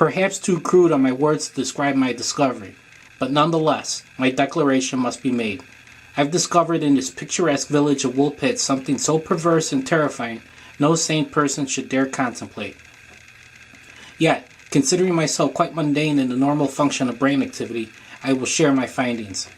Perhaps too crude are my words to describe my discovery, but nonetheless, my declaration must be made. I've discovered in this picturesque village of Woolpit something so perverse and terrifying no sane person should dare contemplate. Yet, considering myself quite mundane in the normal function of brain activity, I will share my findings.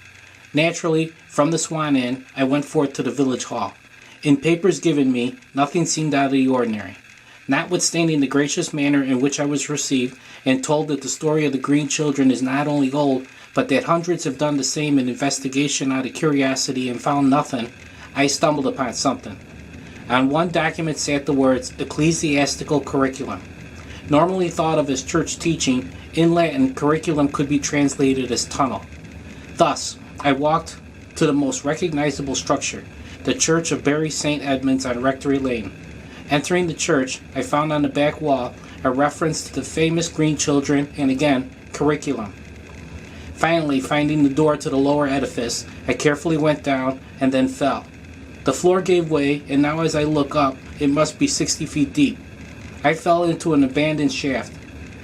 Naturally, from the Swan Inn, I went forth to the village hall. In papers given me, nothing seemed out of the ordinary. Notwithstanding the gracious manner in which I was received, and told that the story of the green children is not only old, but that hundreds have done the same in investigation out of curiosity and found nothing, I stumbled upon something. On one document sat the words, Ecclesiastical Curriculum. Normally thought of as church teaching, in Latin, curriculum could be translated as tunnel. Thus, I walked to the most recognizable structure, the Church of Bury St. Edmunds on Rectory Lane. Entering the church, I found on the back wall a reference to the famous green children and again, curriculum. Finally, finding the door to the lower edifice, I carefully went down and then fell. The floor gave way, and now as I look up, it must be 60 feet deep. I fell into an abandoned shaft.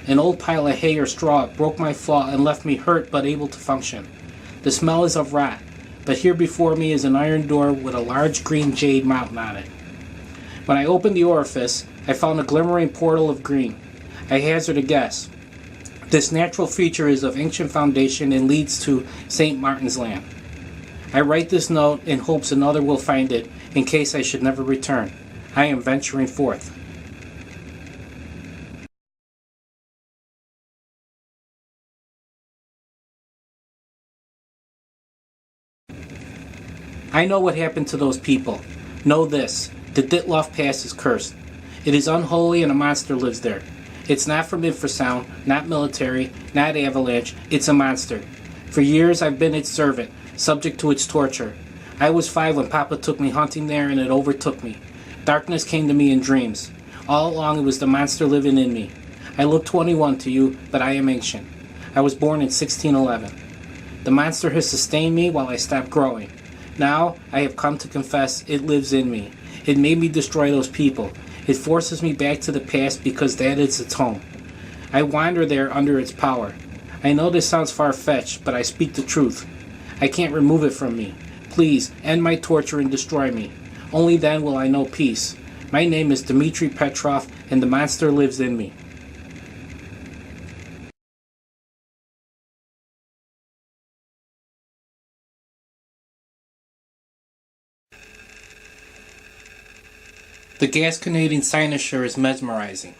An old pile of hay or straw broke my fall and left me hurt but able to function. The smell is of rot, but here before me is an iron door with a large green jade mountain on it. When I opened the orifice, I found a glimmering portal of green. I hazard a guess. This natural feature is of ancient foundation and leads to St. Martin's Land. I write this note in hopes another will find it in case I should never return. I am venturing forth. I know what happened to those people. Know this. The Ditloff Pass is cursed. It is unholy and a monster lives there. It's not from infrasound, not military, not avalanche. It's a monster. For years I've been its servant, subject to its torture. I was 5 when Papa took me hunting there and it overtook me. Darkness came to me in dreams. All along it was the monster living in me. I look 21 to you, but I am ancient. I was born in 1611. The monster has sustained me while I stopped growing. Now I have come to confess it lives in me. It made me destroy those people. It forces me back to the past because that is its home. I wander there under its power. I know this sounds far-fetched, but I speak the truth. I can't remove it from me. Please, end my torture and destroy me. Only then will I know peace. My name is Dmitri Petrov, and the monster lives in me. The gas-conating cynosure is mesmerizing.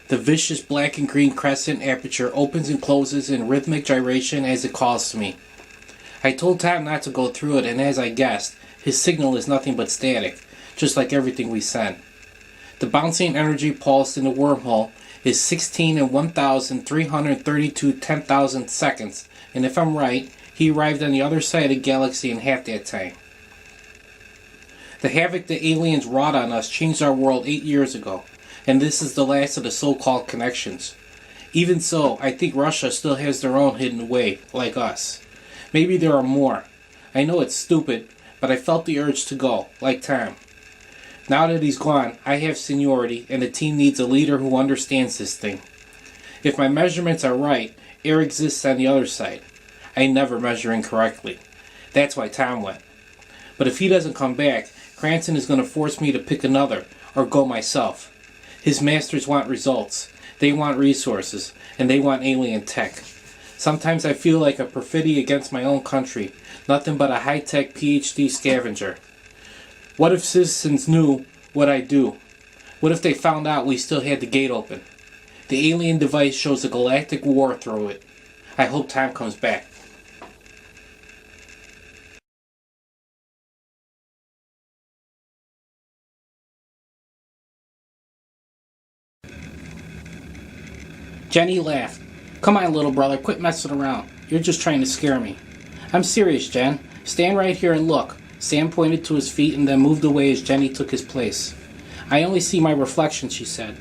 The vicious black and green crescent aperture opens and closes in rhythmic gyration as it calls to me. I told Tom not to go through it, and as I guessed, his signal is nothing but static, just like everything we send. The bouncing energy pulse in the wormhole is 16 and 1,332 10,000 seconds, and if I'm right, he arrived on the other side of the galaxy in half that time. The havoc the aliens wrought on us changed our world 8 years ago, and this is the last of the so-called connections. Even so, I think Russia still has their own hidden away, like us. Maybe there are more. I know it's stupid, but I felt the urge to go, like Tom. Now that he's gone, I have seniority, and the team needs a leader who understands this thing. If my measurements are right, air exists on the other side. I never measure incorrectly. That's why Tom went. But if he doesn't come back, Cranston is going to force me to pick another, or go myself. His masters want results, they want resources, and they want alien tech. Sometimes I feel like a perfidy against my own country, nothing but a high-tech PhD scavenger. What if citizens knew what I do? What if they found out we still had the gate open? The alien device shows a galactic war through it. I hope Tom comes back. Jenny laughed. Come on, little brother, quit messing around. You're just trying to scare me. I'm serious, Jen. Stand right here and look. Sam pointed to his feet and then moved away as Jenny took his place. I only see my reflection, she said.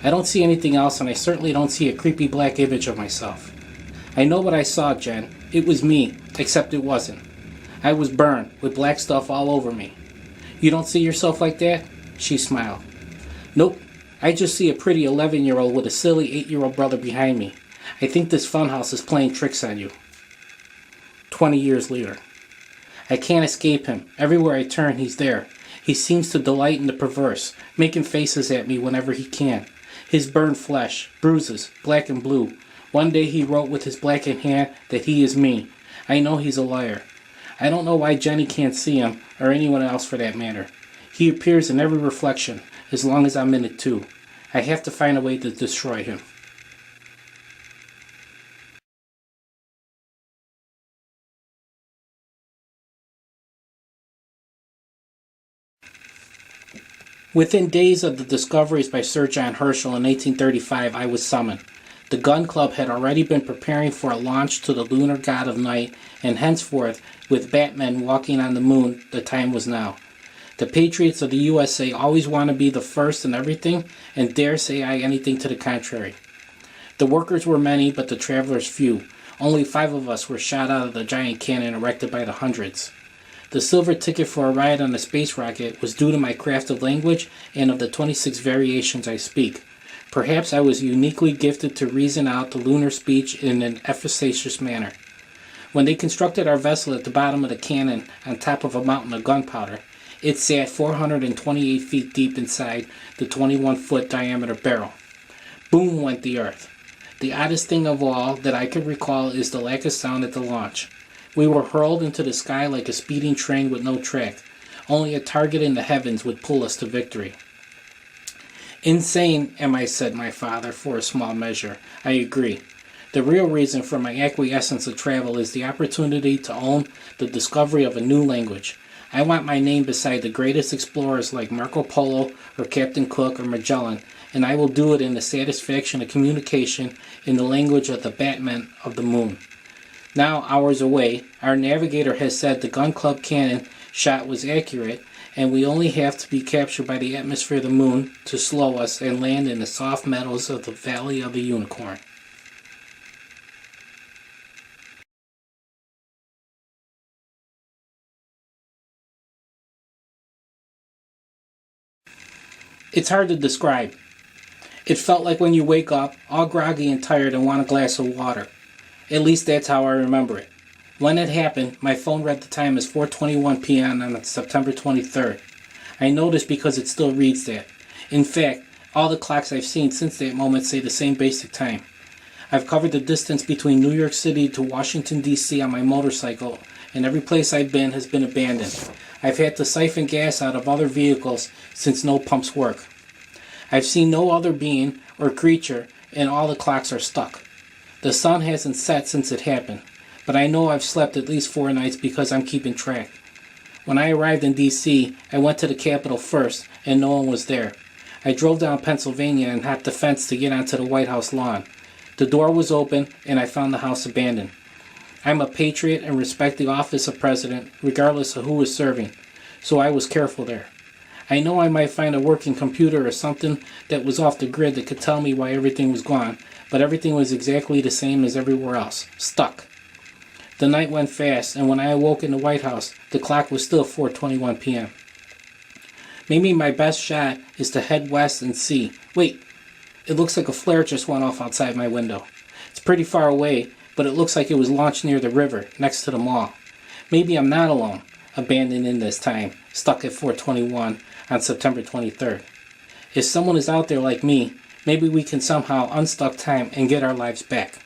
I don't see anything else, and I certainly don't see a creepy black image of myself. I know what I saw, Jen. It was me, except it wasn't. I was burned, with black stuff all over me. You don't see yourself like that? She smiled. Nope. I just see a pretty 11-year-old with a silly 8-year-old brother behind me. I think this funhouse is playing tricks on you. 20 years later. I can't escape him. Everywhere I turn, he's there. He seems to delight in the perverse, making faces at me whenever he can. His burned flesh, bruises, black and blue. One day he wrote with his blackened hand that he is me. I know he's a liar. I don't know why Jenny can't see him, or anyone else for that matter. He appears in every reflection, as long as I'm in it too. I have to find a way to destroy him. Within days of the discoveries by Sir John Herschel in 1835, I was summoned. The Gun Club had already been preparing for a launch to the lunar god of night, and henceforth, with Batmen walking on the moon, the time was now. The patriots of the USA always want to be the first in everything, and dare say I anything to the contrary. The workers were many, but the travelers few. Only 5 of us were shot out of the giant cannon erected by the hundreds. The silver ticket for a ride on a space rocket was due to my craft of language and of the 26 variations I speak. Perhaps I was uniquely gifted to reason out the lunar speech in an efficacious manner. When they constructed our vessel at the bottom of the cannon on top of a mountain of gunpowder, it sat 428 feet deep inside the 21-foot diameter barrel. Boom went the earth. The oddest thing of all that I could recall is the lack of sound at the launch. We were hurled into the sky like a speeding train with no track. Only a target in the heavens would pull us to victory. Insane, am I, said my father, for a small measure. I agree. The real reason for my acquiescence of travel is the opportunity to own the discovery of a new language. I want my name beside the greatest explorers like Marco Polo or Captain Cook or Magellan, and I will do it in the satisfaction of communication in the language of the Batmen of the moon. Now, hours away, our navigator has said the Gun Club cannon shot was accurate, and we only have to be captured by the atmosphere of the moon to slow us and land in the soft meadows of the Valley of the Unicorn. It's hard to describe. It felt like when you wake up, all groggy and tired and want a glass of water. At least that's how I remember it. When it happened, my phone read the time as 4:21 p.m. on September 23rd. I know this because it still reads that. In fact, all the clocks I've seen since that moment say the same basic time. I've covered the distance between New York City to Washington, D.C. on my motorcycle, and every place I've been has been abandoned. I've had to siphon gas out of other vehicles since no pumps work. I've seen no other being or creature, and all the clocks are stuck. The sun hasn't set since it happened, but I know I've slept at least 4 nights because I'm keeping track. When I arrived in D.C., I went to the Capitol first, and no one was there. I drove down Pennsylvania and hopped the fence to get onto the White House lawn. The door was open, and I found the house abandoned. I'm a patriot and respect the office of president, regardless of who is serving, so I was careful there. I know I might find a working computer or something that was off the grid that could tell me why everything was gone, but everything was exactly the same as everywhere else, stuck. The night went fast, and when I awoke in the White House, the clock was still 4:21 p.m. Maybe my best shot is to head west and see. Wait, it looks like a flare just went off outside my window. It's pretty far away, but it looks like it was launched near the river, next to the mall. Maybe I'm not alone, abandoned in this time, stuck at 4:21 on September 23rd. If someone is out there like me, maybe we can somehow unstuck time and get our lives back.